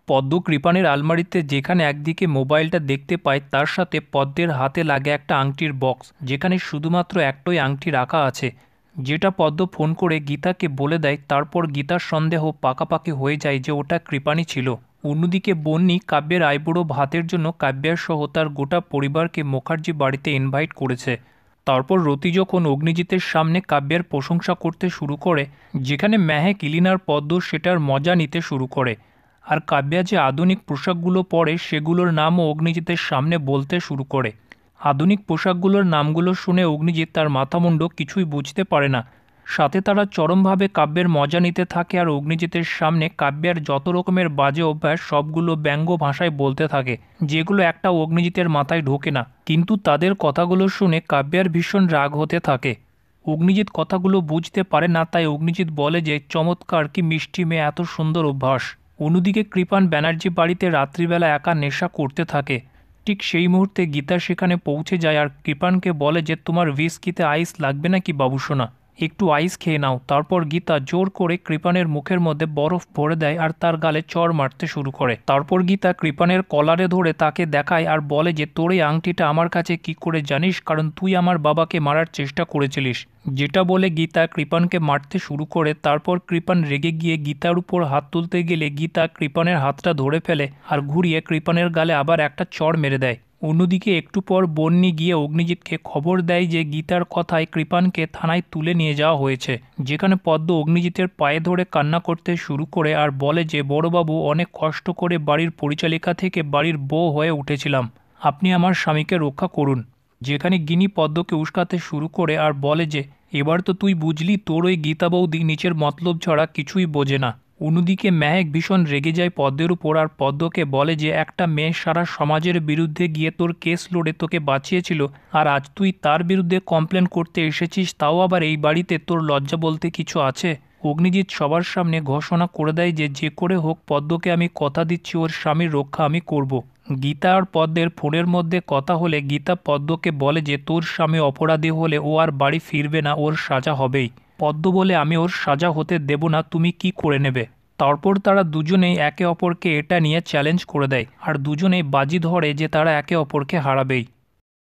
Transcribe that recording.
পদ্ম কৃপানের আলমারিতে যেখানে একদিকে মোবাইলটা দেখতে পায় তার সাথে পদ্মের হাতে লাগে একটা আংটির বক্স, যেখানে শুধুমাত্র একটাই আংটি রাখা আছে, যেটা পদ্ম ফোন করে গীতাকে বলে দেয়। তারপর গীতার সন্দেহ পাকাপাকি হয়ে যায় যে ওটা কৃপানি ছিল। অন্যদিকে বন্নি কাব্যের আইবুড়ো ভাতের জন্য কাব্যার সহ তার গোটা পরিবারকে মুখার্জি বাড়িতে ইনভাইট করেছে। তারপর রতি যখন অগ্নিজিতের সামনে কাব্যের প্রশংসা করতে শুরু করে, যেখানে মেহেক, ইলিনার, পদ্ম সেটার মজা নিতে শুরু করে, আর কাব্যা যে আধুনিক পোশাকগুলো পরে সেগুলোর নামও অগ্নিজিতের সামনে বলতে শুরু করে। আধুনিক পোশাকগুলোর নামগুলো শুনে অগ্নিজিৎ তার মাথামুন্ড কিছুই বুঝতে পারে না। সাথে তারা চরমভাবে কাব্যের মজা নিতে থাকে আর অগ্নিজিতের সামনে কাব্যের যত রকমের বাজে অভ্যাস সবগুলো ব্যঙ্গ ভাষায় বলতে থাকে, যেগুলো একটা অগ্নিজিতের মাথায় ঢোকে না। কিন্তু তাদের কথাগুলো শুনে কাব্যের ভীষণ রাগ হতে থাকে। অগ্নিজিৎ কথাগুলো বুঝতে পারে না, তাই অগ্নিজিৎ বলে যে চমৎকার, কি মিষ্টি মেয়ে, এত সুন্দর অভ্যাস। অন্যদিকে কৃপান ব্যানার্জি বাড়িতে রাত্রিবেলা একা নেশা করতে থাকে। ঠিক সেই মুহূর্তে গীতা সেখানে পৌঁছে যায় আর কৃপানকে বলে যে তোমার হুইস্কিতে আইস লাগবে নাকি বাবুসোনা, একটু আইস খেয়ে নাও। তারপর গীতা জোর করে কৃপানের মুখের মধ্যে বরফ ভরে দেয় আর তার গালে চড় মারতে শুরু করে। তারপর গীতা কৃপানের কলারে ধরে তাকে দেখায় আর বলে যে তোর এই আংটিটা আমার কাছে কি করে জানিস, কারণ তুই আমার বাবাকে মারার চেষ্টা করেছিলিস। যেটা বলে গীতা কৃপানকে মারতে শুরু করে। তারপর কৃপান রেগে গিয়ে গীতার উপর হাত তুলতে গেলে গীতা কৃপানের হাতটা ধরে ফেলে আর ঘুরিয়ে কৃপানের গালে আবার একটা চড় মেরে দেয়। অন্যদিকে একটু পর বন্নি গিয়ে অগ্নিজিৎকে খবর দেয় যে গীতার কথায় কৃপানকে থানায় তুলে নিয়ে যাওয়া হয়েছে, যেখানে পদ্ম অগ্নিজিতের পায়ে ধরে কান্না করতে শুরু করে আর বলে যে বড়বাবু, অনেক কষ্ট করে বাড়ির পরিচালিকা থেকে বাড়ির বউ হয়ে উঠেছিলাম, আপনি আমার স্বামীকে রক্ষা করুন। যেখানে গিনি পদ্মকে উস্কাতে শুরু করে আর বলে যে এবার তো তুই বুঝলি, তোর ওই গীতা বৌদি নিচের মতলব ছাড়া কিছুই বোঝে না। অন্যদিকে মেহেক ভীষণ রেগে যায় পদ্মের উপর আর পদ্মকে বলে যে একটা মেয়ে সারা সমাজের বিরুদ্ধে গিয়ে তোর কেস লড়ে তোকে বাঁচিয়েছিল, আর আজ তুই তার বিরুদ্ধে কমপ্লেন করতে এসেছিস, তাও আবার এই বাড়িতে, তোর লজ্জা বলতে কিছু আছে? অগ্নিজিৎ সবার সামনে ঘোষণা করে দেয় যে যে করে হোক পদ্মকে আমি কথা দিচ্ছি ওর স্বামীর রক্ষা আমি করব। গীতা আর পদ্মের ফোনের মধ্যে কথা হলে গীতা পদ্মকে বলে যে তোর স্বামী অপরাধী হলে ও আর বাড়ি ফিরবে না, ওর সাজা হবেই। পদ্ম বলে আমি ওর সাজা হতে দেব না, তুমি কি করে নেবে? তারপর তারা দুজনেই একে অপরকে এটা নিয়ে চ্যালেঞ্জ করে দেয় আর দুজনেই বাজি ধরে যে তারা একে অপরকে হারাবেই।